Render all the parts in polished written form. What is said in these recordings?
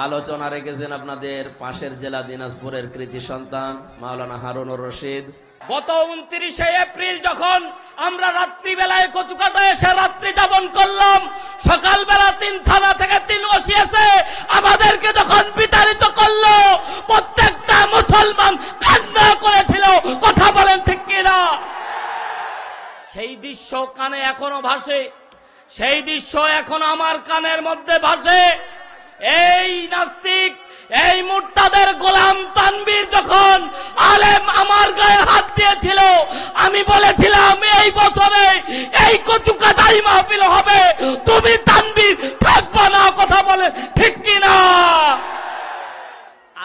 আলোচনা রেখেছেন আপনাদের পাশের জেলা দিনাজপুরের কৃতি সন্তান মাওলানা হারুনুর রশিদ। গত 29শে এপ্রিল যখন আমরা রাত্রিবেলায় কচুকাটায় এসে রাত্রি যাপন করলাম, সকালবেলা 3 থানা থেকে 3 ওসি এসে আমাদেরকে যখন বিতাড়িত করলো, প্রত্যেকটা মুসলমান কান্না করেছিল। কথা বলেন ঠিক কিনা? সেই দৃশ্য কানে এখনো ভাসে, সেই দৃশ্য এখনো আমার কানের মধ্যে ভাসে। এই নাস্তিক, এই মুরতাদের গোলাম তানভীর যখন আলেম আমার গায়ে হাত দিয়েছিল, আমি বলেছিলাম এই বছরে এই কচুকাটাই মাহফিল হবে, তুমি তানভীর থাকবা না। কথা বলে ঠিক কিনা?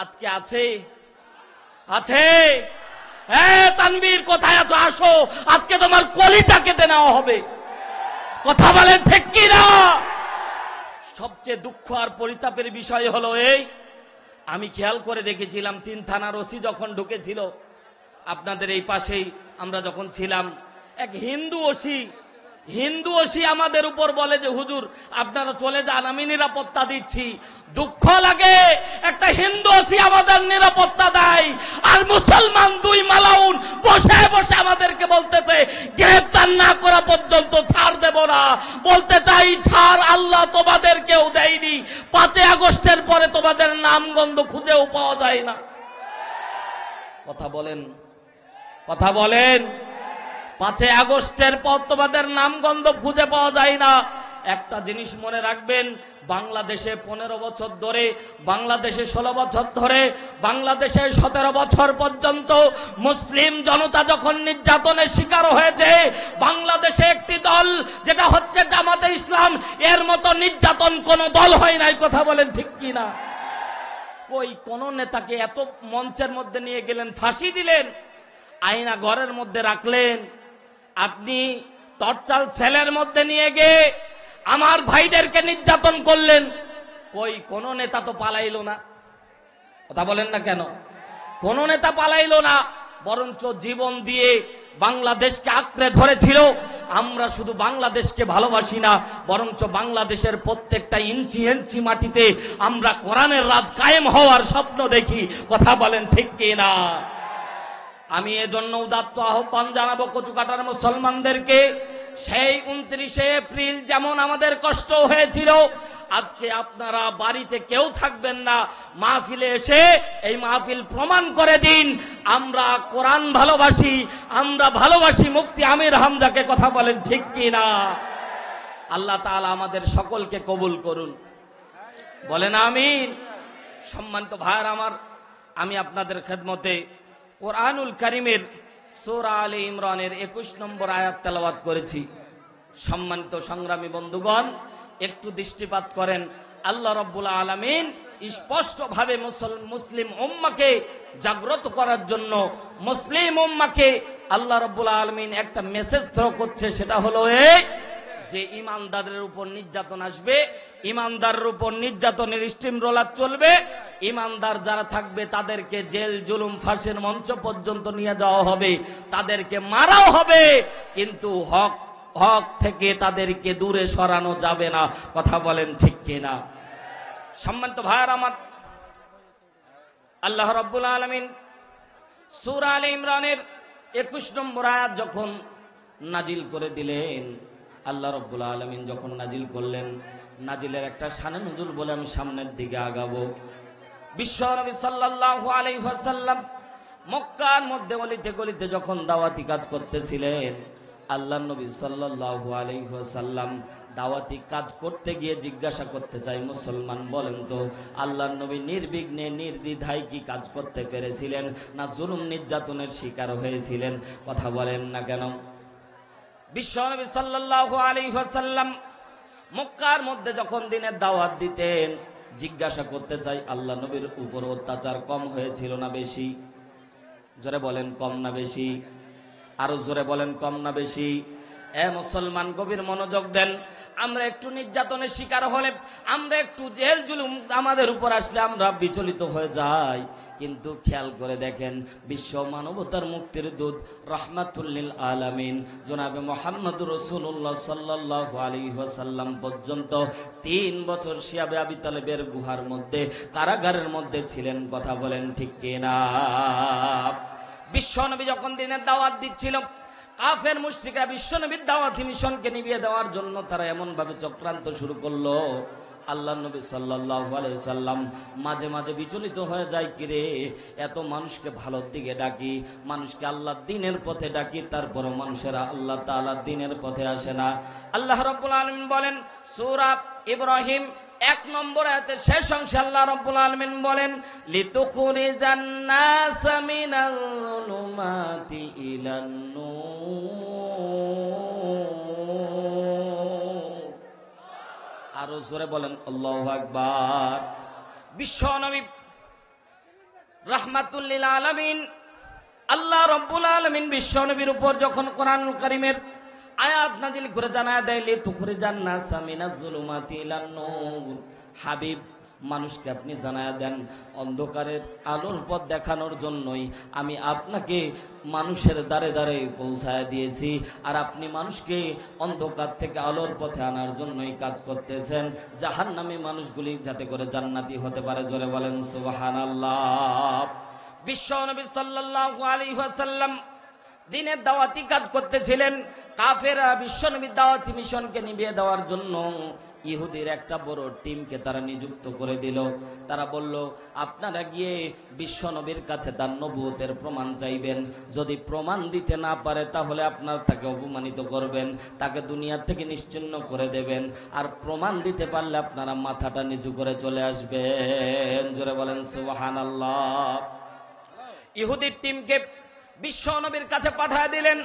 আজকে আছে আছে হ্যাঁ, তানভীর কোথায় আছো? আসো, আজকে তোমার কলিজা কেটে নেওয়া হবে। কথা বলেন ঠিক কিনা? সবচেয়ে দুঃখ আর পরিতাপের বিষয় হলো এই, আমি খেয়াল করে দেখেছিলাম 3 থানার ওসি যখন ঢুকেছিল, আপনাদের এই পাশেই আমরা যখন ছিলাম, এক হিন্দু ওসি আমাদের উপর বলে যে হুজুর আপনারা চলে যান, আমি নিরাপত্তা দিচ্ছি। দুঃখ লাগে, একটা হিন্দু ওসি আমাদের নিরাপত্তা দেয়, আর মুসলমান 2 মালাউন বসে বসে আমাদেরকে বলতেছে গ্রেফতার না করা পর্যন্ত ছাড় দেব না। বলতে চাই, ছাড় আল্লাহ তোমাদেরকেও দেয়নি। 5 আগস্টের পরে তোমাদের নামগন্ধ খুঁজেও পাওয়া যায় না। কথা বলেন, কথা বলেন। 5 আগস্টের পর তোমাদের নামগন্ধ খুঁজে পাওয়া যায় না। একটা জিনিস মনে রাখবেন, বাংলাদেশে 15 বছর ধরে, বাংলাদেশে 16 বছর ধরে, বাংলাদেশে 17 বছর পর্যন্ত মুসলিম জনতা যখন নির্যাতনের শিকার হয়েছে, বাংলাদেশে একটি দল যেটা হচ্ছে জামাতে ইসলাম, এর মতো নির্যাতন কোন দল হয় নাই। কথা বলেন ঠিক কিনা? কই কোন নেতাকে এত মঞ্চের মধ্যে নিয়ে গেলেন, ফাঁসি দিলেন, আয়না ঘরের মধ্যে রাখলেন, আপনি টর্চার সেলের মধ্যে নিয়ে গিয়ে আমার ভাইদেরকে নির্যাতন করলেন, কই কোন নেতা তো পালাইলো না। কথা বলেন না কেন? কোন নেতা পালাইলো না, বরঞ্চ জীবন দিয়ে বাংলাদেশকে আঁকড়ে ধরেছিল। আমরা শুধু বাংলাদেশকে ভালোবাসি না, বরঞ্চ বাংলাদেশের প্রত্যেকটা ইঞ্চি ইঞ্চি মাটিতে আমরা কোরআনের রাজ কায়েম হওয়ার স্বপ্ন দেখি। কথা বলেন ঠিক কিনা? আমি এজন্য উদাত্ত আহ্বান জানাবো কচুকাটার মুসলমানদেরকে, সেই 29শে এপ্রিল যেমন আমাদের কষ্ট হয়েছিল, আজকে আপনারা বাড়িতে কেউ থাকবেন না, মাহফিলে এসে এই মাহফিল প্রমাণ করে দিন আমরা কোরআন ভালোবাসি, আমরা ভালোবাসি মুফতি আমির হামজাকে। কথা বলেন ঠিক কিনা? আল্লাহ তাআলা আমাদের সকলকে কবুল করুন, বলেন আমিন। সম্মানিত ভাইরা আমার, আমি আপনাদের খেদমতে কোরআনুল কারীমের সূরা আলে ইমরানের 21 নম্বর আয়াত তেলাওয়াত করেছি। সম্মানিত সংগ্রামী বন্ধুগণ, একটু দৃষ্টিপাত করেন। আল্লাহ রাব্বুল আলামিন স্পষ্টভাবে মুসলিম উম্মাহকে জাগ্রত করার জন্য, মুসলিম উম্মাহকে আল্লাহ রাব্বুল আলামিন একটা মেসেজ থ্রো করছে। সেটা হলো এই যে ইমানদারের উপর নির্যাতন আসবে, ইমানদারের উপর নির্যাতনের স্টিম রোলার চলবে, ইমানদার যারা থাকবে তাদেরকে জেল জুলুম ফাঁসির মঞ্চ পর্যন্ত নিয়ে যাওয়া হবে, তাদেরকে মারাও হবে, কিন্তু হক থেকে তাদেরকে দূরে সরানো যাবে না। কথা বলেন ঠিক কিনা? সম্মানিত ভাইরা আমার, আল্লাহ রাব্বুল আলামিন সূরা আলে ইমরানের 21 নম্বর আয়াত যখন নাজিল করে দিলেন, আল্লাহ রাব্বুল আলামিন যখন নাজিল করলেন, নাজিলের একটা শানে নুজুল বলে আমি সামনের দিকে আগাবো। বিশ্বনবী সাল্লাল্লাহু আলাইহি ওয়াসাল্লাম মক্কার মধ্যে অলিতে গলিতে যখন দাওয়াতি কাজ করতেছিলেন, আল্লাহর নবী সাল্লাল্লাহু আলাইহি ওয়াসাল্লাম দাওয়াতি কাজ করতে গিয়ে জিজ্ঞাসা করতে চাই, মুসলমান বলেন তো আল্লাহর নবী নির্বিঘ্নে নির্দ্বিধায় কি কাজ করতে পেরেছিলেন, না জুলুম নির্যাতনের শিকার হয়েছিলেন? কথা বলেন না কেন? বিশ্বনবী সাল্লাল্লাহু আলাইহি ওয়াসাল্লাম মক্কার মধ্যে যখন দিনের দাওয়াত দিতেন, জিজ্ঞাসা করতে চাই আল্লাহ নবীর উপর অত্যাচার কম হয়েছিল না বেশি? জোরে বলেন কম না বেশি? আরো জোরে বলেন কম না বেশি? এ মুসলমান গভীর মনোযোগ দেন। আমরা একটু নির্যাতনের শিকার হলে, আমরা একটু জেল জুলুম আমাদের উপর আসলে আমরা বিচলিত হয়ে যাই, কিন্তু খেয়াল করে দেখেন বিশ্ব মানবতার মুক্তির দূত রাহমাতুল লিল আলামিন জনাবে মুহাম্মদুর রাসূলুল্লাহ সাল্লাল্লাহু আলাইহি ওয়াসাল্লাম পর্যন্ত 3 বছর শিয়াবে আবি তালেবের গুহার মধ্যে, কারাগারের মধ্যে ছিলেন। কথা বলেন ঠিক কিনা? বিশ্বনবী যখন দিনের দাওয়াত দিচ্ছিল, কাফের মুশরিকরা বিশ্বনবীর দাওয়াতি মিশনকে নিভিয়ে দেওয়ার জন্য তারা এমন ভাবে চক্রান্ত শুরু করলো, আল্লাহ নবী সাল্লাল্লাহু আলাইহি সাল্লাম মাঝে মাঝে বিচলিত হয়ে যায়, কিরে এত মানুষকে ভালোর দিকে ডাকি, মানুষকে আল্লাহর দ্বীনের পথে ডাকি, তারপরও মানুষেরা আল্লাহ তাআলার দ্বীনের পথে আসে না। আল্লাহ রাব্বুল আলামিন বলেন সূরা ইব্রাহিম 1 নম্বর আয়াতের শেষ অংশে আল্লাহ রাব্বুল আলামিন বলেন, লিতুখরিজান নাস মিনাল যুলুমাতি ইলান নূর। আরো জোরে বলেন আল্লাহু আকবার। বিশ্ব নবী রাহমাতুল লিল আলামিন আল্লাহ রাব্বুল আলামিন বিশ্ব নবীর উপর যখন কোরআনুল কারীমের আয়াত নাজিল করে জানায় দেয়, লিতুখরিজান নাস মিনাজ যুলুমাতি ইলান নূর, হাবিব মানুষকে আপনি জানায় দেন অন্ধকারের আলোর পথ দেখানোর জন্যই আমি আপনাকে মানুষের দ্বারে দ্বারে পৌঁছায় দিয়েছি, আর আপনি মানুষকে অন্ধকার থেকে আলোর পথে আনার জন্যই কাজ করতেছেন, জাহান্নামী মানুষগুলি যাতে করে জান্নাতি হতে পারে। জোরে বলেন সুবহানাল্লাহ। বিশ্ব নবী সাল্লাল্লাহু আলাইহি ওয়াসাল্লাম দিনের দাওয়াতি কাজ করতেছিলেন। কাফেররা বিশ্বনবীর দাওয়াতি মিশনকে নিভিয়ে দেওয়ার জন্য ইহুদির একটা বড় টিমকে তারা নিযুক্ত করে দিল। তারা বলল, আপনারা গিয়ে বিশ্বনবীর কাছে তার নবুয়তের প্রমাণ চাইবেন, যদি প্রমাণ দিতে না পারে তাহলে আপনারা তাকে অপমানিত করবেন, তাকে দুনিয়ার থেকে নিশ্চিহ্ন করে দেবেন, আর প্রমাণ দিতে পারলে আপনারা মাথাটা নিচু করে চলে আসবেন। জোরে বলেন সুবহানাল্লাহ। ইহুদির টিমকে বিশ্ব নবীর কাছে পাঠিয়ে দিলেন।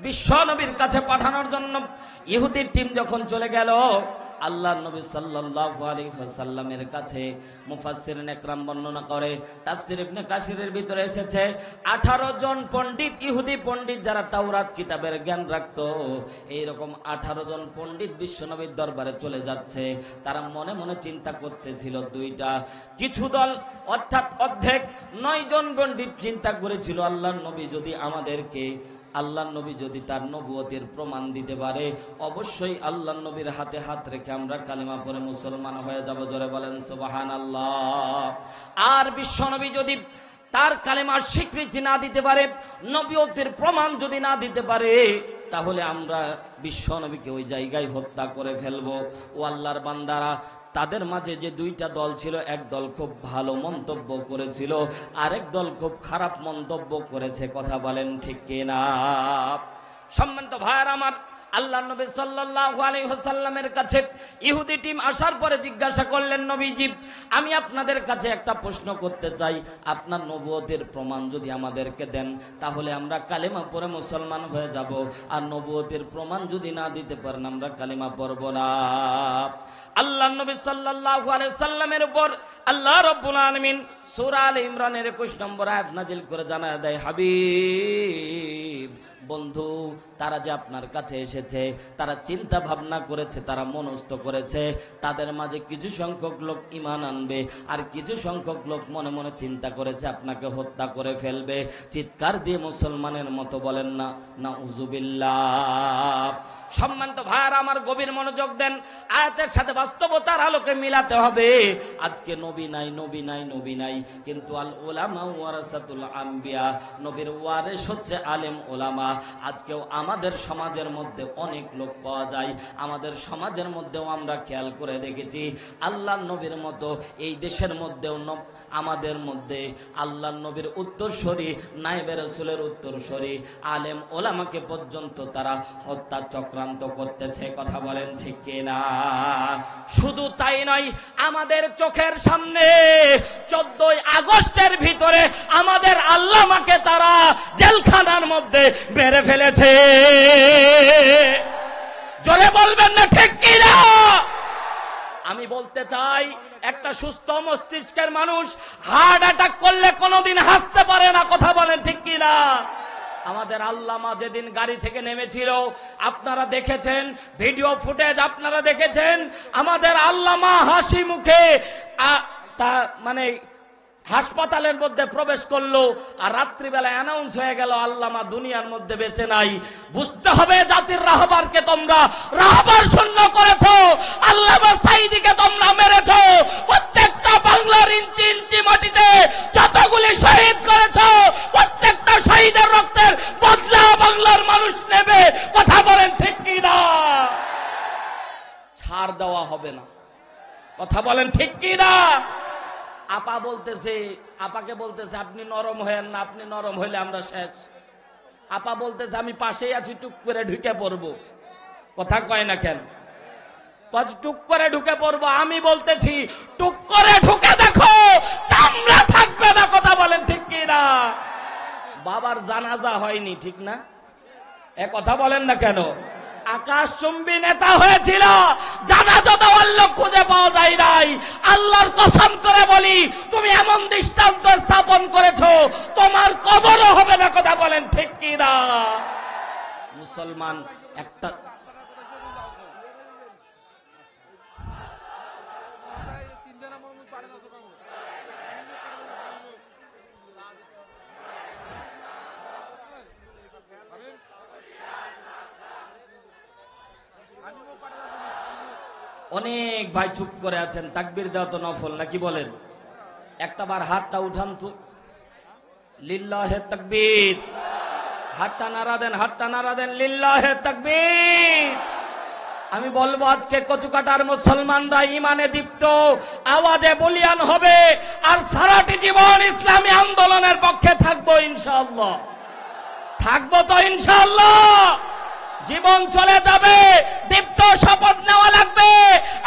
বিশ্ব নবীর কাছে পাঠানোর জন্য ইহুদির টিম যখন চলে গেল, আল্লাহ নবী সাল্লাল্লাহু আলাইহি ওয়াসাল্লামের কাছে মুফাসসিরিন ইকরাম বর্ণনা করে, তাফসীর ইবনে কাসিরের ভিতরে এসেছে 18 জন পণ্ডিত, ইহুদি পণ্ডিত যারা তাওরাত কিতাবের জ্ঞান রাখতো, এইরকম 18 জন পণ্ডিত বিশ্বনবীর দরবারে চলে যাচ্ছে। তারা মনে মনে চিন্তা করতেছিল দুইটা, কিছু দল অর্থাৎ অর্ধেক 9 জন পণ্ডিত চিন্তা করেছিল, আল্লাহর নবী যদি আমাদেরকে, আল্লাহর নবী যদি তার নবুয়তের প্রমাণ দিতে পারে, অবশ্যই আল্লাহর নবীর হাতে হাত রেখে আমরা কালিমা পড়ে মুসলমান হয়ে যাব। জোরে বলেন সুবহানাল্লাহ। আর বিশ্বনবী যদি তার কালিমার স্বীকৃতি না দিতে পারে, নবুয়তের প্রমাণ যদি না দিতে পারে, তাহলে আমরা বিশ্বনবীকে ওই জায়গায় হত্যা করে ফেলবো। ও আল্লাহর বান্দারা, তাদের মাঝে যে দুইটা দল ছিল, এক দল খুব ভালো মন্তব্য করেছিল, আরেক দল খুব খারাপ মন্তব্য করেছে। কথা বলেন ঠিক কিনা? সম্মানিত ভাইয়ার আমার, আল্লাহ নবী সাল্লাল্লাহু আলাইহি ওয়াসাল্লামের কাছে ইহুদি টিম আসার পরে জিজ্ঞাসা করলেন, নবীজি আমি আপনাদের কাছে একটা প্রশ্ন করতে চাই, আপনার নবুয়তের প্রমাণ যদি আমাদেরকে দেন তাহলে আমরা কালেমা পড়ে মুসলমান হয়ে যাব, আর নবুয়তের প্রমাণ যদি না দিতে পারেন আমরা কালেমা পড়ব না। আল্লাহ নবী সাল্লাল্লাহু আলাইহি ওয়াসাল্লামের উপর আল্লাহ রাব্বুল আলামিন সূরা আলে ইমরানের 21 নম্বর আয়াত নাজিল করে জানায় দেয়, হাবিব বন্ধু, তারা যে আপনার কাছে এসেছে, তারা চিন্তা ভাবনা করেছে, তারা মনস্থ করেছে, তাদের মাঝে কিছু সংখ্যক লোক ঈমান আনবে, আর কিছু সংখ্যক লোক মনে মনে চিন্তা করেছে আপনাকে হত্যা করে ফেলবে। চিৎকার দিয়ে মুসলমানের মতো বলেন না নাউযুবিল্লাহ। সম্মানিত ভাইয়ারা আমার, গভীর মনোযোগ দেন, আয়াতের সাথে বাস্তবতার আলোকে মিলাতে হবে। আজকে নবী নাই, নবী নাই, নবী নাই, কিন্তু আল উলামা ওয়ারাসাতুল আম্বিয়া, নবীর ওয়ারিস হচ্ছে আলেম ওলামা। আজকেও আমাদের সমাজের মধ্যে অনেক লোক পাওয়া যায়, আমাদের সমাজের মধ্যেও আমরা খেয়াল করে দেখেছি, আল্লাহর নবীর মতো এই দেশের মধ্যেও আমাদের মধ্যে আল্লাহর নবীর উত্তরসূরি, নায়েবে রাসূলের উত্তরসূরি আলেম ওলামাকে পর্যন্ত তারা হত্যা চক্রান্ত করতেছে। কথা বলেন ঠিক কিনা? শুধু তাই নয়, আমাদের চোখের সামনে 14 আগস্টের ভিতরে আমাদের আল্লামাকে তারা জেলখানার মধ্যে মেরে ফেলেছে। জোরে বলবেন না ঠিক কিনা? আমি বলতে চাই, একটা সুস্থ মস্তিষ্কের মানুষ হার্ট অ্যাটাক করলে কোনোদিন হাসতে পারে না। কথা বলেন ঠিক কিনা? আমাদের আল্লামা যেদিন গাড়ি থেকে নেমেছিল আপনারা দেখেছেন, ভিডিও ফুটেজ আপনারা দেখেছেন। আমাদের আল্লামা হাসি মুখে তা মানে হাসপাতালের মধ্যে প্রবেশ করলো, আর রাত্রিবেলা অ্যানাউন্স হয়ে গেল আল্লামা দুনিয়ার মধ্যে বেঁচে নাই। বুঝতে হবে জাতির রাহবারকে তোমরা রাহবার শূন্য করেছো, আল্লামা সাঈদীকে তোমরা মেরেছো। প্রত্যেকটা বাংলার ইঞ্চি ইঞ্চি মাটিতে যতগুলি শহীদ করেছো, প্রত্যেকটা শহীদের রক্তের বদলা বাংলার মানুষ নেবে। কথা বলেন ঠিক কি না? ছাড় দেওয়া হবে না। কথা বলেন ঠিক কি না? আপা বলতেছে, আপাকে বলতেছে আপনি নরম হয়েন না, আপনি নরম হইলে আমরা শেষ। আপা বলতেছে আমি পাশেই আছি, টুক করে ঢুকে পড়বো। কথা কয় না কেন? টুক করে ঢুকে পড়বো। আমি বলতেছি টুক করে ঢুকে দেখো, চামড়া থাকবে না। কথা বলেন ঠিক কি না? বাবার জানাজা হয়নি, ঠিক না? এ কথা বলেন না কেন? আকাশচুম্বী নেতা হয়েছিল, জানাজা দেওয়ার লোক খুঁজে পাওয়া যায় নাই। আল্লাহর কসম করে বলি, তুমি এমন দৃষ্টান্ত স্থাপন করেছো, তোমার কবরও হবে না। কথা বলেন ঠিক কি না? মুসলমান একটা অনেক ভাই চুপ করে আছেন। তাকবীর দেওয়া তো নফল নাকি বলেন? একটা বার হাতটা উঠান তো, লিল্লাহে তাকবীর। হাতটা নাড়া দেন, হাতটা নাড়া দেন, লিল্লাহে তাকবীর। আমি বলবো আজকে কচুকাটার মুসলমানরা ইমানে দীপ্ত, আওয়াজে বলিয়ান হবে, আর সারাটি জীবন ইসলামী আন্দোলনের পক্ষে থাকবো ইনশাআল্লাহ। থাকবো তো ইনশাআল্লাহ। জীবন চলে যাবে, দীপ্ত শপথ নেওয়া লাগবে।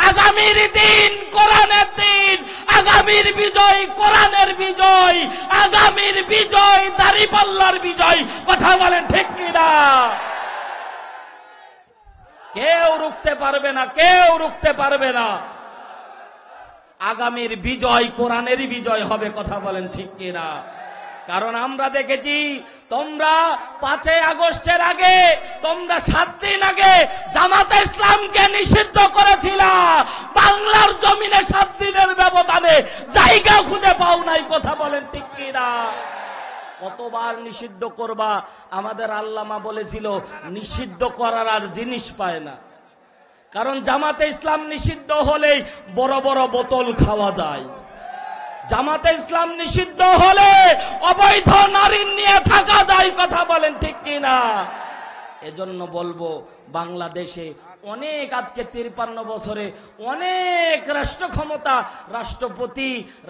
আগামীর দিন কোরআনের দিন, আগামীর বিজয় কোরআনের বিজয়, আগামীর বিজয় দাঁড়িপাল্লার বিজয়। কথা বলেন ঠিক কিনা? কেউ রুখতে পারবে না, কেউ রুখতে পারবে না। আগামীর বিজয় কোরআনেরই বিজয় হবে। কথা বলেন ঠিক কিনা? কারণ আমরা দেখেছি তোমরা 5 আগস্টের আগে, তোমরা 7 দিন আগে জামাতে ইসলামকে নিষিদ্ধ করেছিল। বাংলার জমিনে 7 দিনের ব্যবধানে জায়গা খুঁজে পাও নাই। কথা বলেন ঠিক কিনা? কতবার নিষিদ্ধ করবা? আমাদের আল্লামা বলেছিল নিষিদ্ধ করার আর জিনিস পায় না। কারণ জামাতে ইসলাম নিষিদ্ধ হলেই বড় বড় বোতল খাওয়া যায়। জামাতে ইসলাম নিষিদ্ধ হলে অবৈধ নারী নিয়ে থাকা যায়। কথা বলেন ঠিক কিনা? এজন্য বলবো বাংলাদেশে অনেক, আজকে 53 বছরে অনেক রাষ্ট্র ক্ষমতা,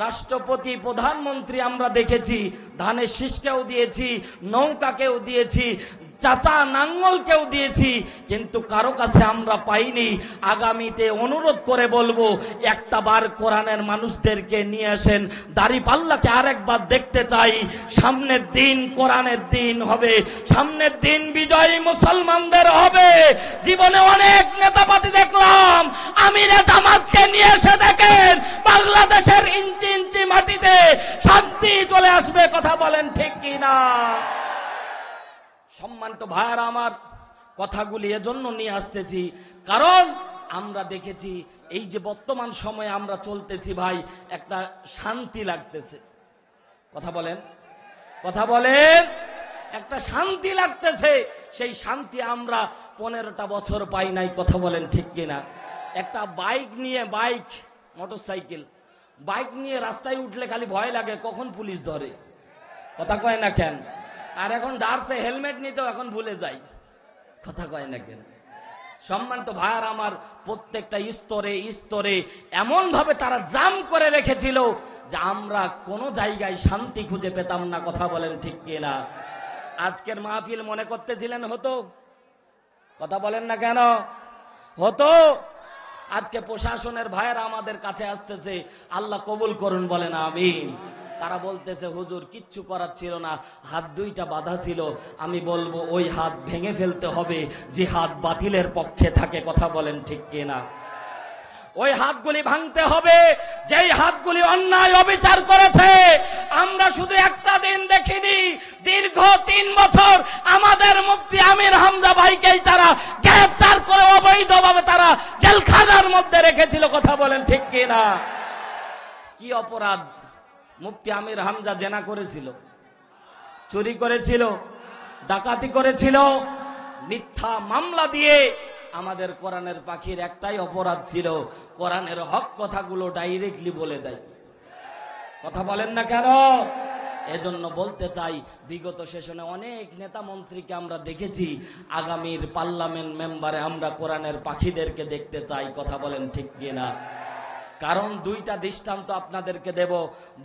রাষ্ট্রপতি, প্রধানমন্ত্রী আমরা দেখেছি। ধানের শীষকেও দিয়েছি, নৌকাকেও দিয়েছি, চাচা নাঙ্গলকেও দিয়েছি, কিন্তু কারো কাছে আমরা পাইনি। আগামীতে অনুরোধ করে বলবো, একটা বার কোরআনের মানুষদেরকে নিয়ে আসেন। দাড়িপাল্লাকে আরেকবার দেখতে চাই। সামনের দিন কোরআনের দিন হবে, সামনের দিন বিজয় মুসলমানদের হবে। জীবনে অনেক নেতাপাতি দেখলাম, আমিরে জামাতকে নিয়ে এসে দেখেন বাংলাদেশের ইঞ্চি ইঞ্চি মাটিতে শান্তি চলে আসবে। কথা বলেন ঠিক কিনা? সম্মানিত ভাইরা আমার, কথাগুলি এজন্য নিয়ে আসতেছি কারণ আমরা দেখেছি এই যে বর্তমান সময়ে আমরা চলতেছি ভাই, একটা শান্তি লাগতেছে। কথা বলেন, কথা বলেন, একটা শান্তি লাগতেছে। সেই শান্তি আমরা 15টা বছর পাই নাই। কথা বলেন ঠিক কিনা? একটা বাইক নিয়ে, মোটরসাইকেল, বাইক নিয়ে রাস্তায় উঠলে খালি ভয় লাগে কখন পুলিশ ধরে। কথা কয় না কেন? আর এখন ডারসে হেলমেট নিতেও এখন ভুলে যাই। কথা কয় না কেন? সম্মানিত ভাইয়ার আমার, প্রত্যেকটা স্তরে স্তরে এমন ভাবে তারা জাম করে রেখেছিল যে আমরা কোনো জায়গায় শান্তি খুঁজে পেতাম না। কথা বলেন ঠিক কিনা? আজকের মাহফিল মনে করতেছিলেন হতো? কথা বলেন না কেন? হতো? আজকে প্রশাসনের ভাইয়েরা আমাদের কাছে আসতেছে, আল্লাহ কবুল করুন, বলেন আমিন। তারা বলতেছে হুজুর কিচ্ছু করার ছিল না, হাত 2টা বাঁধা ছিল। আমি বলবো ওই হাত ভেঙে ফেলতে হবে যে হাত বাতিলের পক্ষে থাকে। কথা বলেন ঠিক কিনা? ওই হাতগুলি ভাঙতে হবে যেই হাতগুলি অন্যায় অবিচার করেছে। আমরা শুধু একটা দিন দেখিনি, দীর্ঘ 3 বছর আমাদের মুফতি আমির হামজা ভাইকেই তারা গ্রেফতার করে অবৈধভাবে তারা জেলখানার মধ্যে রেখেছিল। কথা বলেন ঠিক কিনা? কি অপরাধ? মুফতি আমির হামজা জেনা করেছিল, চুরি করেছিল, ডাকাতি করেছিল, মিথ্যা মামলা দিয়ে আমাদের কোরআনের পাখির একটাই অপরাধ ছিল, কোরআনের হক কথাগুলো ডাইরেক্টলি বলে দেয়। কথা বলেন না কেন? এজন্য বলতে চাই, বিগত সেশনে অনেক নেতা মন্ত্রীকে আমরা দেখেছি, আগামীর পার্লামেন্ট মেম্বারে আমরা কোরআনের পাখিদেরকে দেখতে চাই। কথা বলেন ঠিক কিনা? কারণ 2টা দৃষ্টান্ত আপনাদেরকে দেব।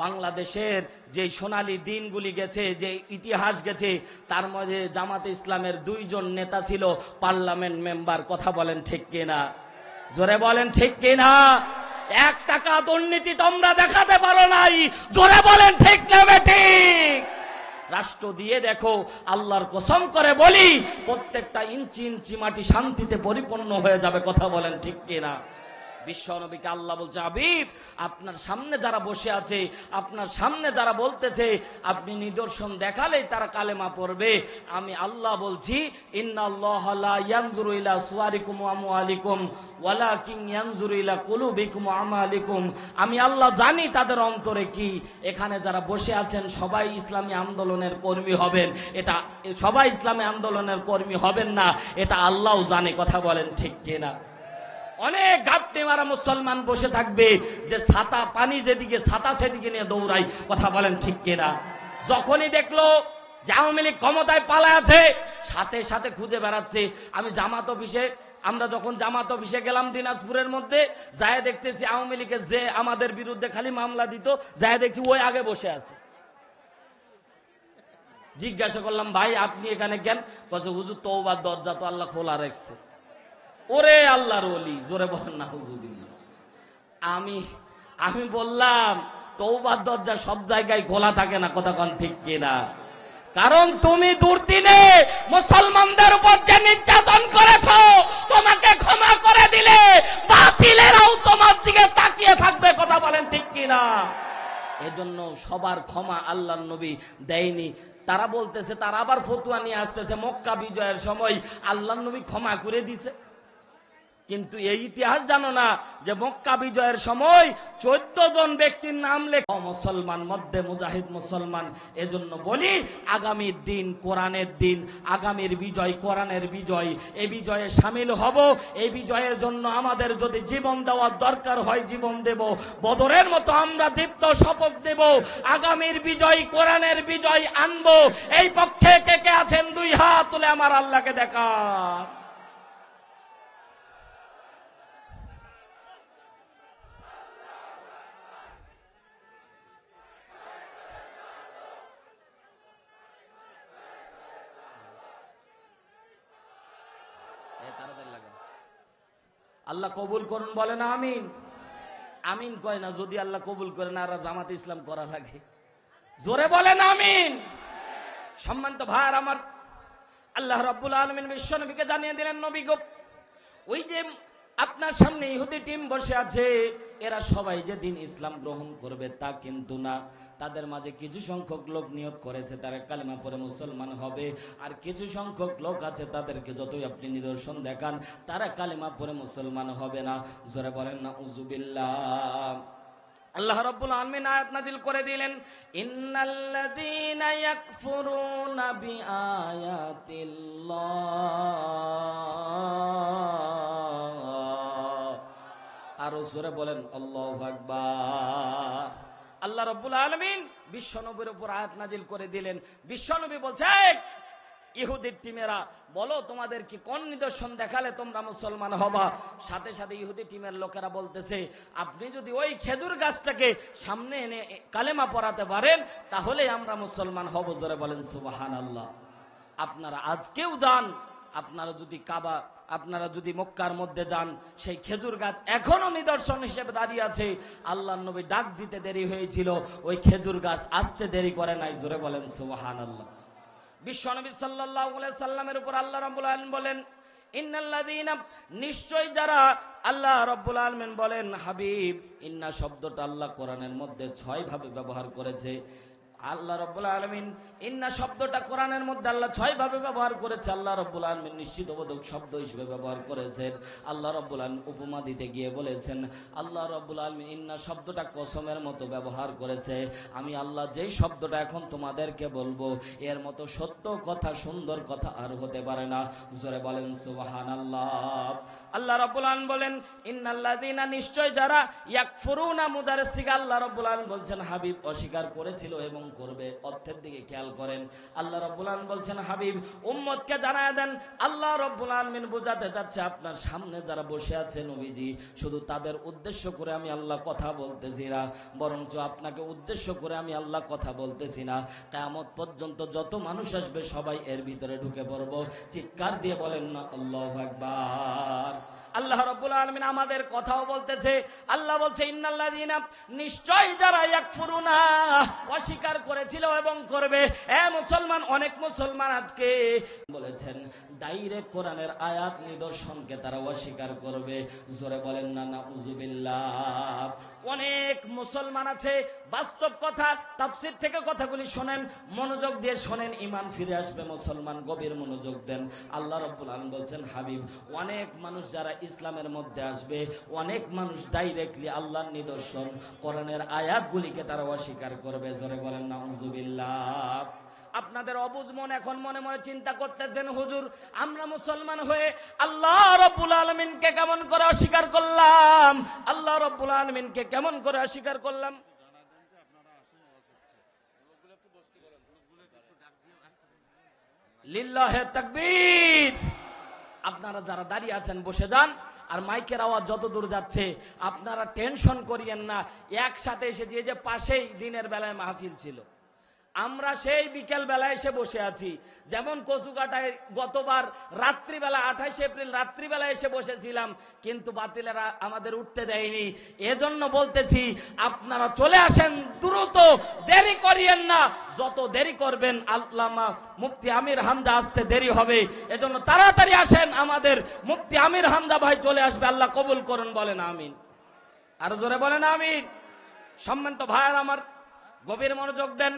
বাংলাদেশের যে সোনালী দিনগুলি গেছে, যে ইতিহাস গেছে, তার মধ্যে জামাতে ইসলামের 2 জন নেতা ছিল পার্লামেন্ট মেম্বার। কথা বলেন ঠিক কিনা? জোরে বলেন ঠিক কিনা? 1 টাকা দুর্নীতি তোমরা দেখাতে পারো নাই। জোরে বলেন ঠিক না বেঠিক? রাষ্ট্র দিয়ে দেখো, আল্লাহর কসম করে বলি, প্রত্যেকটা ইঞ্চি ইঞ্চি মাটি শান্তিতে পরিপূর্ণ হয়ে যাবে। কথা বলেন ঠিক কিনা? বিশ্ব নবীকে আল্লাহ বলছে, হাবিব আপনার সামনে যারা বসে আছে, আপনার সামনে যারা বলতেছে, আপনি নিদর্শন দেখালেই তারা কালেমা পড়বে। আমি আল্লাহ বলছি, ইন্নাল্লাহা লা ইয়ানজুরু ইলা সুওয়ারিকুম ওয়া আমওয়ালিকুম ওয়ালাকিন ইয়ানজুরু ইলা কুলুবিকুম ওয়া আমালিকুম। আমি আল্লাহ জানি তাদের অন্তরে কি। এখানে যারা বসে আছেন সবাই ইসলামী আন্দোলনের কর্মী হবেন, এটা সবাই ইসলামী আন্দোলনের কর্মী হবেন না, এটা আল্লাহও জানে। কথা বলেন ঠিক কিনা? অনেক ঘাপটি মারা মুসলমান বসে থাকবে যে ছাতা, পানি যেদিকে ছাতা সেদিকে নিয়ে দৌড়াই। কথা বলেন ঠিক কিনা? যখনই দেখলো যে আওয়ামী লীগ ক্ষমতায় পালায় আছে, সাথে সাথে খুঁজে বেড়াচ্ছে। আমি জামাত অফিসে, আমরা যখন জামাত অফিসে গেলাম দিনাজপুরের মধ্যে, যায় দেখতেছি আওয়ামী লীগের যে আমাদের বিরুদ্ধে খালি মামলা দিত, যায় দেখছি ওই আগে বসে আছে। জিজ্ঞাসা করলাম, ভাই আপনি এখানে কেন? বলছে, হুজুর তওবার দরজা তো আল্লাহ খোলা রাখছে। ওরে আল্লাহর ওলি, জোরে বলেন নাউজুবিল্লাহ। আমি বললাম, তওবার দরজা সব জায়গায় খোলা থাকে না। কথা কোন ঠিক কিনা? কারণ তুমি দুর্দিনে মুসলমানদের উপর যে নির্যাতন করেছো, তোমাকে ক্ষমা করে দিলে বাতিলেরাও তোমার দিকে তাকিয়ে থাকবে। কথা বলেন ঠিক কিনা? এজন্য সবার ক্ষমা আল্লাহর নবী দেয়নি। তারা বলতেছে, তারা আবার ফতুয়া নিয়ে আসতেছে, মক্কা বিজয়ের সময় আল্লাহর নবী ক্ষমা করে দিছে। কিন্তু এই ইতিহাস জানো না যে মক্কা বিজয়ের সময় 14 জন ব্যক্তির নাম লেখা মুসলমান, মধ্যে মুজাহিদ মুসলমান। এজন্য বলি, আগামীর দিন কোরআনের দিন, আগামীর বিজয় কোরআনের বিজয়। এই বিজয়ে সামিল হব। এই বিজয়ের জন্য আমাদের যদি জীবন দেওয়ার দরকার হয় জীবন দেব। বদরের মতো আমরা দীপ্ত শপথ দেব, আগামীর বিজয় কোরআনের বিজয় আনবো। এই পক্ষে কে কে আছেন? 2 হাত তুলে আমার আল্লাহকে দেখা। আল্লাহ কবুল করুন, বলেন আমিন। আমিন কয় না, যদি আল্লাহ কবুল করে না আর জামাতে ইসলাম করা লাগে। জোরে বলেন আমিন। সম্মানিত ভাইরা আমার, আল্লাহ রাব্বুল আলামিন বিশ্ব নবীকে জানিয়ে দিলেন, নবী গো, ওই যে আপনার সামনে ইহুদি টিম বসে আছে, এরা সবাই যে দিন ইসলাম গ্রহণ করবে তা কিন্তু না। তাদের মাঝে কিছু সংখ্যক লোক নিয়ত করেছে তারা কালেমা পড়ে মুসলমান হবে, আর কিছু সংখ্যক লোক আছে তাদেরকে যতই আপনি নিদর্শন দেখান তারা কালেমা পড়ে মুসলমান হবে না। জোরে বলেন নাউজুবিল্লাহ। আল্লাহ রাব্বুল আলামিন আয়াত নাযিল করে দিলেন, ইন্নাল্লাযীনা ইয়াকফুরুনা বিআয়াতিল্লাহ। আরো জোরে বলেন আল্লাহু আকবার। আল্লাহ রাব্বুল আলামিন বিশ্বনবীর উপর আয়াত নাযিল করে দিলেন। বিশ্বনবী বলছে, ইহুদির টিমেরা, বলো তোমাদের কি কোন নিদর্শন দেখালে তোমরা মুসলমান হবা? সাথে সাথে ইহুদি টিমের লোকেরা বলতেছে, আপনি যদি ওই খেজুর গাছটাকে সামনে এনে কালেমা পড়াতে পারেন তাহলে আমরা মুসলমান হব। জোরে বলেন সুবহানাল্লাহ। আপনারা আজকেও যান, আপনারা যদি মক্কার মধ্যে যান, সেই খেজুর গাছ এখনো নিদর্শন হিসেবে দাঁড়িয়ে আছে। আল্লাহর নবী ডাক দিতে দেরি হয়েছিল, ওই খেজুর গাছ আসতে দেরি করে নাই। জোরে বলেন সুবহানাল্লাহ। বিশ্বনবী সাল্লাল্লাহু আলাইহি সাল্লামের উপর আল্লাহ রাব্বুল আলামিন বলেন, ইন্নাল্লাযীনা, নিশ্চয় যারা, আল্লাহ রাব্বুল আলামিন বলেন, হাবিব, ইন্না শব্দটা আল্লাহ কোরআনের মধ্যে 6 ভাবে ব্যবহার করেছে। আল্লাহ রাব্বুল আলামিন ইন্না শব্দটা কোরআনের মধ্যে আল্লাহ 6 ভাবে ব্যবহার করেছে। আল্লাহ রাব্বুল আলামিন নিশ্চিতবোধক শব্দ হিসেবে ব্যবহার করেছেন। আল্লাহ রাব্বুল আলামিন উপমা দিতে গিয়ে বলেছেন, আল্লাহ রাব্বুল আলামিন ইন্না শব্দটা কসমের মতো ব্যবহার করেছে। আমি আল্লাহ যেই শব্দটা এখন তোমাদেরকে বলবো এর মতো সত্য কথা, সুন্দর কথা আর হতে পারে না। জোরে বলেন সুবহানাল্লাহ। আল্লাহ রাব্বুল আলামিন বলেন, ইন্নাল্লাযীনা, নিশ্চয় যারা, ইয়াকফুরুনা, মুদারের সিগা আল্লাহ রাব্বুল আলামিন বলছেন হাবিব অস্বীকার করেছিল এবং করবে। অর্থের দিকে খেয়াল করেন। আল্লাহ রাব্বুল আলামিন বলছেন হাবিব উম্মতকে জানায় দেন। আল্লাহ রাব্বুল আলামিন বোঝাতে যাচ্ছে আপনার সামনে যারা বসে আছে নবীজি, শুধু তাদের উদ্দেশ্য করে আমি আল্লাহ কথা বলতেছি না, বরঞ্চ আপনাকে উদ্দেশ্য করে আমি আল্লাহ কথা বলতেছি না। কিয়ামত পর্যন্ত যত মানুষ আসবে সবাই এর ভিতরে ঢুকে পড়ব। চিৎকার দিয়ে বলেন না আল্লাহু আকবার। আল্লাহ রাব্বুল আলামিন আমাদের কথাও বলতেছে। আল্লাহ বলছে ইন্নাল্লাযীনা, নিশ্চয় যারা, ইয়াকফুরুনা, অস্বীকার করেছিল এবং করবে। মুসলমান, অনেক মুসলমান আজকে বলেছেন ডাইরেক্ট কোরআনের আয়াত নিদর্শনকে তারা অস্বীকার করবে। জোরে বলেন না নাউযুবিল্লাহ। অনেক মুসলমান আছে, বাস্তব কথা, তাফসীর থেকে কথাগুলি শোনেন, মনোযোগ দিয়ে শোনেন, ঈমান ফিরে আসবে। মুসলমান গভীর মনোযোগ দেন। আল্লাহ রাব্বুল আলামিন বলছেন হাবিব অনেক মানুষ যারা ইসলামের মধ্যে আসবে, অনেক মানুষ ডাইরেক্টলি আল্লাহর নিদর্শন কোরআনের আয়াতগুলিকে তারা অস্বীকার করবে। জোরে বলেন নাউযুবিল্লাহ। আপনাদের অবুঝ মন এখন মনে মনে চিন্তা করতেছেন, হুজুর আমরা মুসলমান হয়ে আল্লাহ রাব্বুল আলামিনকে কেমন করে অস্বীকার করলাম? আল্লাহ রাব্বুল আলামিনকে কেমন করে অস্বীকার করলাম? লিল্লাহে তাকবীর। আপনারা যারা দাঁড়িয়ে আছেন বসে যান, আর মাইকের আওয়াজ যত দূর যাচ্ছে আপনারা টেনশন করিয়েন না। একসাথে এসে যে পাশেই দিনের বেলায় মাহফিল ছিল, আমরা সেই বিকেল বেলায় এসে বসে আছি। যেমন কচুকাটায় গতবার রাত্রিবেলা 28 এপ্রিল রাত্রিবেলায় এসে বসেছিলাম, কিন্তু বাতিলেরা আমাদের উঠতে দেয়নি। এজন্য বলতেছি আপনারা চলে আসেন দ্রুত, দেরি করিয়েন না। যত দেরি করবেন আল্লামা মুফতি আমির হামজা আসতে দেরি হবে। এজন্য তাড়াতাড়ি আসেন, আমাদের মুফতি আমির হামজা ভাই চলে আসবে। আল্লাহ কবুল করুন, বলেন আমিন। আর জোরে বলেন আমিন। সম্মানিত ভাইয়ার আমার, গভীর মনোযোগ দেন।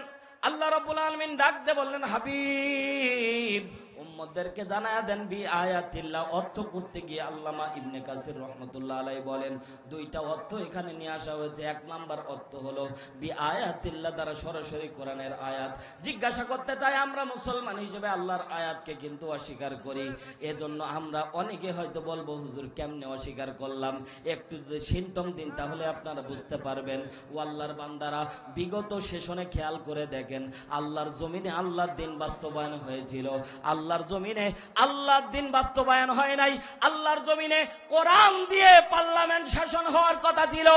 আল্লাহ রাব্বুল আলামিন ডাক দিয়ে বললেন হাবিব উম্মতদেরকে জানায়া দেন বি আয়াতিল্লাহ। অর্থ করতে গিয়ে আল্লামা ইবনে কাসির রাহমাতুল্লাহ আলাইহি বলেন দুইটা অর্থ এখানে নিয়ে আসা হয়েছে। এক নাম্বার অর্থ হলো বি আয়াতিল্লাহ, দ্বারা সরাসরি কোরআনের আয়াত। জিজ্ঞাসা করতে চাই, আমরা মুসলমান হিসেবে আল্লাহর আয়াতকে কিন্তু অস্বীকার করি। এজন্য আমরা অনেকে হয়তো বলবো হুজুর কেমনে অস্বীকার করলাম, একটু যদি সিমটম দিন তাহলে আপনারা বুঝতে পারবেন। ও আল্লাহর বান্দারা, বিগত সেশনে খেয়াল করে দেখেন আল্লাহর জমিনে আল্লাহর দিন বাস্তবায়ন হয়েছিল, আল্লাহর জমিনে আল্লাহর দিন বাস্তবায়ন হয় নাই। আল্লাহর জমিনে কোরআন দিয়ে পার্লামেন্ট শাসন হওয়ার কথা ছিল,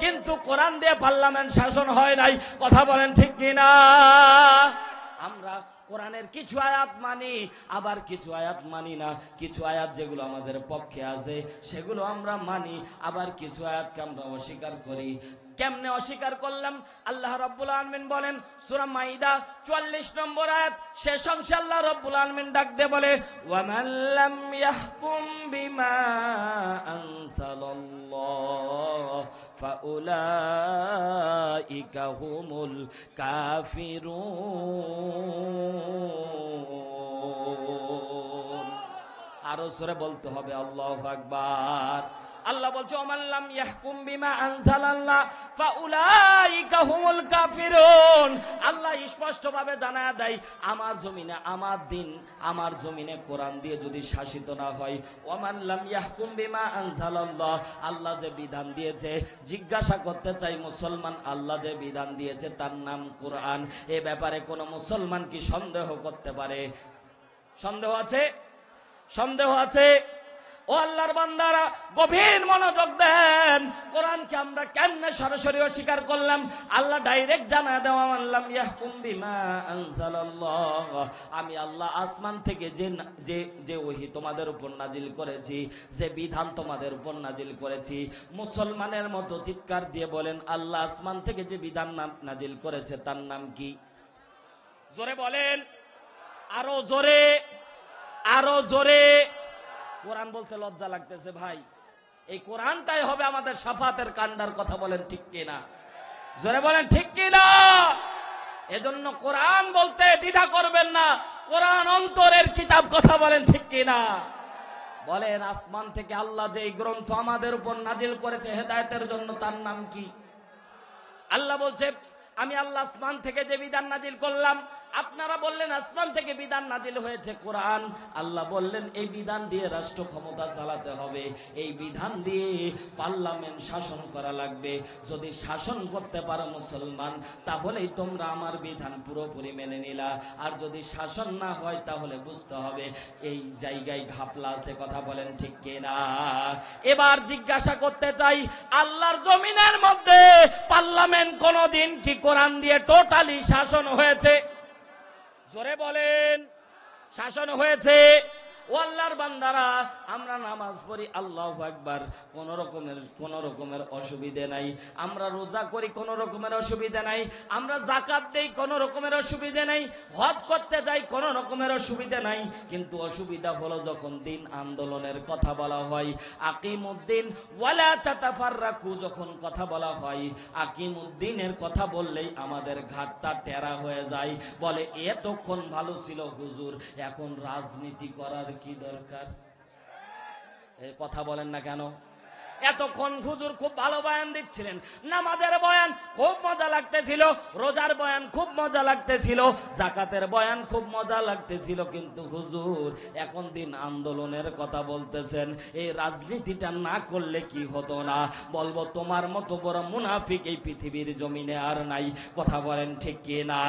কিন্তু কোরআন দিয়ে পার্লামেন্ট শাসন হয় নাই। কথা বলেন ঠিক কিনা? আমরা কোরআনের কিছু আয়াত মানি, আবার কিছু আয়াত মানি না। কিছু আয়াত যেগুলো আমাদের পক্ষে আছে সেগুলো আমরা মানি, আবার কিছু আয়াতকে আমরা অস্বীকার করি। কেমনে অস্বীকার করলাম? আল্লাহ রাব্বুল আলামিন বলেন সূরা মাইদা 44 নম্বর আয়াত, শেষ অংশে আল্লাহ রাব্বুল আলামিন ডাক দিয়ে বলে ওয়া মান লাম ইয়াহকুম বিমা আনসালাল্লাহ ফাউলাইকা হুমুল কাফিরুন। আরো জোরে বলতে হবে আল্লাহু আকবার। আল্লাহ বলছে ওমাল্লাম ইয়াহকুম বিমা আনজালাল্লাহ ফাউলাইকা হুমুল কাফিরুন। আল্লাহ স্পষ্টভাবে জানায়া দেয় আমার জমিনে আমার দিন, আমার জমিনে কোরআন দিয়ে যদি শাসিত না হয়, ওমাল্লাম ইয়াহকুম বিমা আনজালাল্লাহ, আল্লাহ যে বিধান দিয়েছে, জিজ্ঞাসা করতে চাই মুসলমান, আল্লাহ যে বিধান দিয়েছে তার নাম কোরআন। এ ব্যাপারে কোন মুসলমান কি সন্দেহ করতে পারে? সন্দেহ আছে? সন্দেহ আছে? ও আল্লাহর বান্দারা, গভীর মনোযোগ দেন। কোরআনকে আমরা কেমনে সরাসরি অস্বীকার করলাম? আল্লাহ ডাইরেক্ট জানা দেওয়া মানলাম ইয়াহকুম বিমা আনজালাল্লাহ, আমি আল্লাহ আসমান থেকে যে ওহী তোমাদের উপর নাজিল করেছি, যে বিধান তোমাদের উপর নাজিল করেছি। মুসলমানের মতো চিৎকার দিয়ে বলেন আল্লাহ আসমান থেকে যে বিধান নাজিল করেছে তার নাম কি? জোরে বলেন, আরো জোরে, আরো জোরে। কোরআন বলতে লজ্জা লাগতেছে ভাই। এই কোরআনটাই হবে আমাদের শাফাতের কান্ডার। কথা বলেন ঠিক কিনা? জোরে বলেন ঠিক কিনা? এজন্য কোরআন বলতে দ্বিধা করবেন না, কোরআন অন্তরের কিতাব, কথা বলেন ঠিক কিনা? বলেন আসমান থেকে আল্লাহ যে এই গ্রন্থ আমাদের উপর নাজিল করেছে হেদায়েতের জন্য, তার নাম কি? আল্লাহ বলছে আমি আল্লাহ আসমান থেকে যে বিধান নাজিল করলাম, আপনারা বললেন আসমান থেকে বিধান নাজিল হয়েছে কোরআন। আল্লাহ বললেন এই বিধান দিয়ে রাষ্ট্র ক্ষমতা চালাতে হবে, এই বিধান দিয়ে পার্লামেন্ট শাসন করা লাগবে। যদি শাসন করতে পারো মুসলমান, তাহলেই তোমরা আমার বিধান পুরোপুরি মেনে নিলা। আর যদি শাসন না হয়, তাহলে বুঝতে হবে এই জায়গায় ঘাপলা আছে, কথা বলেন ঠিক কিনা? এবার জিজ্ঞাসা করতে চাই, আল্লাহর জমিনের মধ্যে পার্লামেন্ট কোনদিন কি কোরআন দিয়ে টোটালি শাসন হয়েছে? জোরে বলেন, শাসন হয়েছে? ও আল্লাহর বান্দারা, আমরা নামাজ পড়ি আল্লাহু আকবার, কোন রকমের অসুবিধা নাই। আমরা রোজা করি, কোন রকমের অসুবিধা নাই। আমরা যাকাত দেই, কোন রকমের অসুবিধা নাই। হজ করতে যাই, কোন রকমের অসুবিধা নাই। কিন্তু অসুবিধা হলো যখন দিন আন্দোলনের কথা বলা হয়, আকিমুদ্দিন ওয়ালা তাতাফাররাকু যখন কথা বলা হয়, আকিমুদ্দিনের কথা বললেই আমাদের ঘাটটা টেরা হয়ে যায়। বলে এতক্ষণ ভালো ছিল হুজুর, এখন রাজনীতি করার কি দরকার? কথা বলেন না কেন? এতক্ষণ হুজুর খুব ভালো বয়ান দিচ্ছিলেন, নামাজের বয়ান খুব মজা লাগতেছিল, রোজার বয়ান খুব মজা লাগতেছিল, যাকাতের বয়ান খুব মজা লাগতেছিল, কিন্তু হুজুর এখন দিন আন্দোলনের কথা বলতেছেন। এই রাজনীতিটা না করলে কি হতো না? বলবো তোমার মতো বড় মুনাফিক এই পৃথিবীর জমিনে আর নাই, কথা বলেন ঠিক কি না?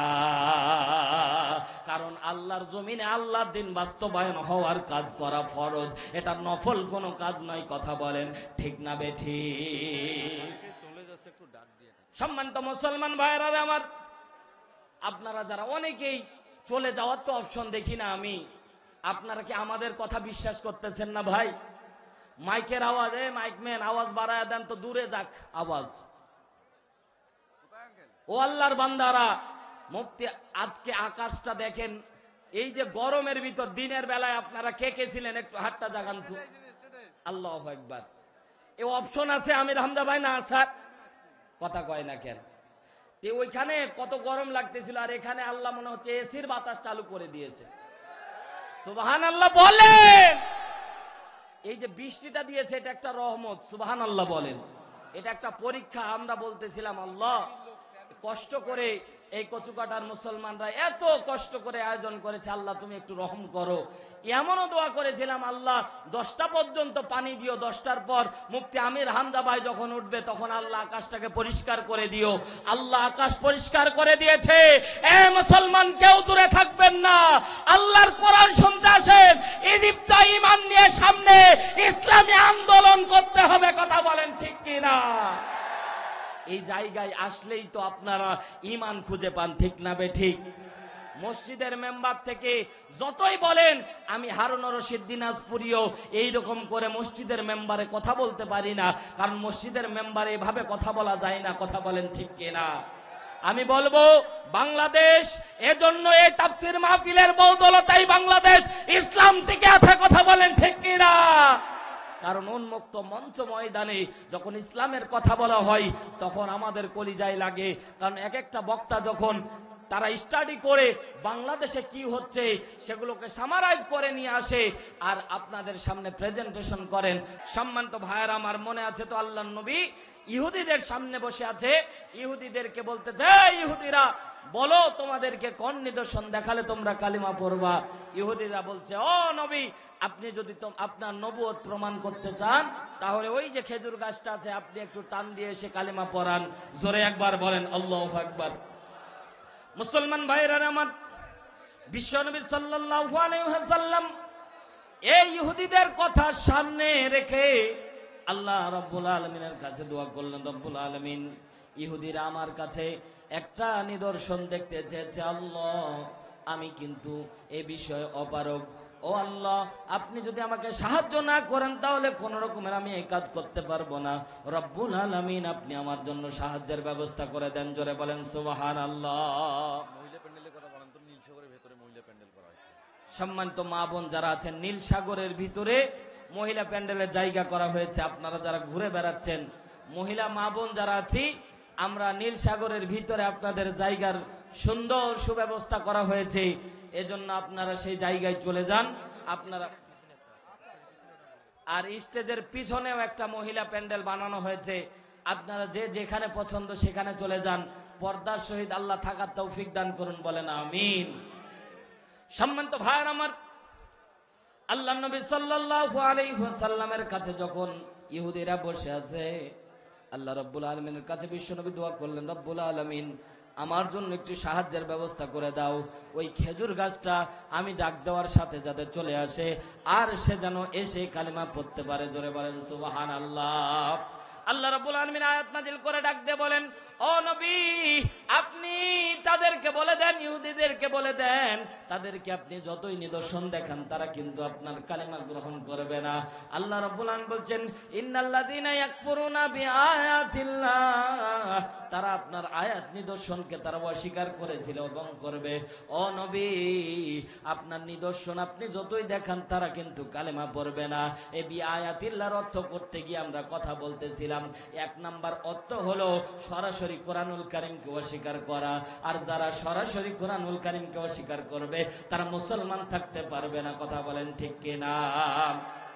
কারণ আল্লাহর জমিনে আল্লাহর দিন বাস্তবায়ন হওয়ার কাজ করা ফরজ, এটা নফল কোনো কাজ নয়, কথা বলেন ঠিক না বেঠি? সম্মানিত মুসলমান ভাইরা আমার, আপনারা যারা অনেকেই চলে যাওয়ার তো অপশন দেখি না আমি, আপনারা কি আমাদের কথা বিশ্বাস করতেছেন না ভাই? মাইকের আওয়াজে মাইকম্যান আওয়াজ বাড়ায় দেন তো দূরে যাক আওয়াজ। ও আল্লাহর বান্দারা, মুফতি আজকে আকাশটা দেখেন, এই যে গরমের ভিতর দিনের বেলায় আপনারা কে কে ছিলেন একটু হাতটা জাগান তো। আল্লাহু আকবার। এই অপশন আছে আমির হামজা ভাই না আসার? কথা কয় না কেন? ওইখানে কত গরম লাগতেছিল, আর এখানে আল্লাহ মনে হচ্ছে এসির বাতাস চালু করে দিয়েছে। সুবহানাল্লাহ বলেন। এই যে বৃষ্টিটা দিয়েছে, এটা একটা রহমত, সুবহানাল্লাহ বলেন। এটা একটা পরীক্ষা। আমরা বলতেছিলাম আল্লাহ কষ্ট করে এই কচুকাটার মুসলমানরা এত কষ্ট করে আয়োজন করেছে, আল্লাহ তুমি একটু রহম করো। এমনও দোয়া করেছিলাম আল্লাহ 10টা পর্যন্ত পানি দিও, 10টার পর মুফতি আমির হামজা ভাই যখন উঠবে তখন আল্লাহ আকাশটাকে পরিষ্কার করে দিও। আল্লাহ আকাশ পরিষ্কার করে দিয়েছে। এ মুসলমান, কেউ দূরে থাকবেন না, আল্লাহর কোরআন শুনতে আসেন। ইজিপ্ত ঈমান নিয়ে সামনে ইসলামী আন্দোলন করতে হবে, কথা বলেন ঠিক কিনা? এই জায়গায় আসলেই তো আপনারা ঈমান খুঁজে পান, ঠিক না বে ঠিক? মসজিদের মেম্বার থেকে যতই বলেন, আমি হারুন রশিদ দিনাজপুরিও এইরকম করে মসজিদের মেম্বারে কথা বলতে পারি না, কারণ মসজিদের মেম্বারে এভাবে কথা বলা যায় না, কথা বলেন ঠিক কিনা? আমি বলবো বাংলাদেশ এজন্য এই তাফসীর মাহফিলের বদৌলতেই বাংলাদেশ ইসলাম টিকে আছে, কথা বলেন ঠিক কিনা? কারণ উন্মুক্ত মঞ্চ ময়দানে যখন ইসলামের কথা বলা হয় তখন আমাদের কলিজায় লাগে। কারণ এক একটা বক্তা যখন তারা স্টাডি করে বাংলাদেশে কি হচ্ছে সেগুলোকে সামারাইজ করে নিয়ে আসে আর আপনাদের সামনে প্রেজেন্টেশন করেন। সম্মানিত ভাইয়েরা আমার, মনে আছে তো আল্লাহর নবী ইহুদিদের সামনে বসে আছে, ইহুদিদেরকে বলতেছে, ইহুদিরা বলো তোমাদেরকে কোন নিদর্শন দেখালে তোমরা কালিমা পড়বা? ইহুদিরা বলছে, ও নবী, আপনি যদি আপনার নবুয়ত প্রমাণ করতে চান তাহলে ওই যে খেজুর গাছটা আছে আপনি একটু টান দিয়ে এসে কালিমা পড়ান। জোরে একবার বলেন আল্লাহু আকবার। মুসলমান ভাইরা আমার, বিশ্বনবী সাল্লাল্লাহু আলাইহি ওয়াসাল্লাম এই ইহুদিদের কথা সামনে রেখে আল্লাহ রাব্বুল আলামিনের কাছে দোয়া করলেন, রব্বুল আলামিন ইহুদিরা আমার কাছে একটা নিদর্শন দেখতে চেয়েছে, আল্লাহ আমি কিন্তু এ বিষয়ে অপারগ, ও আল্লাহ আপনি যদি আমাকে সাহায্য না করেন তাহলে কোন রকমের আমি এই কাজ করতে পারবো না। রব্বুল আলামিন আপনি আমার জন্য সাহায্যের ব্যবস্থা করে দেন। জোরে বলেন সুবহানাল্লাহ। মহিলা প্যান্ডেলের কথা বলেন তো, নীল সাগরের ভিতরে মহিলা প্যান্ডেল করা হয়েছে। সম্মানিত মা বোন যারা আছেন, নীল সাগরের ভিতরে মহিলা প্যান্ডেলের জায়গা করা হয়েছে। আপনারা যারা ঘুরে বেড়াচ্ছেন, মহিলা মা বোন যারা আছি, আমরা নীল সাগরের ভিতরে আপনাদের জায়গার সুন্দর সুব্যবস্থা করা হয়েছে, এজন্য আপনারা সেই জায়গায় চলে যান। আপনারা আর স্টেজের পিছনেও একটা মহিলা প্যান্ডেল বানানো হয়েছে, আপনারা যে যেখানে পছন্দ সেখানে চলে যান। পর্দার সহিত আল্লাহ থাকার তৌফিক দান করুন, বলেন আমিন। সম্মানিত ভাইয়ের আমার, আল্লাহ নবী সাল্লাল্লাহু আলাইহি ওয়াসাল্লামের কাছে যখন ইহুদিরা বসে আছে, আল্লাহ রাব্বুল আলামিনের কাছে বিশ্বনবী দোয়া করলেন, রব্বুল আলামিন আমার জন্য একটু সাহায্যের ব্যবস্থা করে দাও। ওই খেজুর গাছটা আমি ডাক দেওয়ার সাথে যাতে চলে আসে, আর সে যেন এসে কালিমা পড়তে পারে। জোরে বলেন সুবহানাল্লাহ। আল্লাহ রাব্বুল আলামিন আয়াত নাযিল করে ডাক দিয়ে বলেন, ও নবী, আপনি তাদেরকে বলে দেন, ইহুদিদেরকে বলে দেন, তাদেরকে আপনি যতই নিদর্শন দেখান তারা কিন্তু আপনার কালিমা গ্রহণ করবে না। আল্লাহ রাব্বুল আলামিন বলছেন, ইন্নাল্লাযীনা ইয়াকফুরুনা বিআয়াতিল্লাহ, তারা আপনার আয়াত নিদর্শনকে তারা অস্বীকার করেছিল এবং করবে। ও নবী, আপনার নিদর্শন আপনি যতই দেখান তারা কিন্তু কালেমা পড়বে না। এই বিআয়াতিল্লাহর অর্থ করতে গিয়ে আমরা কথা বলতেছিলাম, এক নাম্বার অর্থ হলো সরাসরি কোরআনুল কারীমকে অস্বীকার করা। আর যারা সরাসরি কোরআনুল কারীমকে অস্বীকার করবে তারা মুসলমান থাকতে পারবে না। কথা বলেন ঠিক কিনা?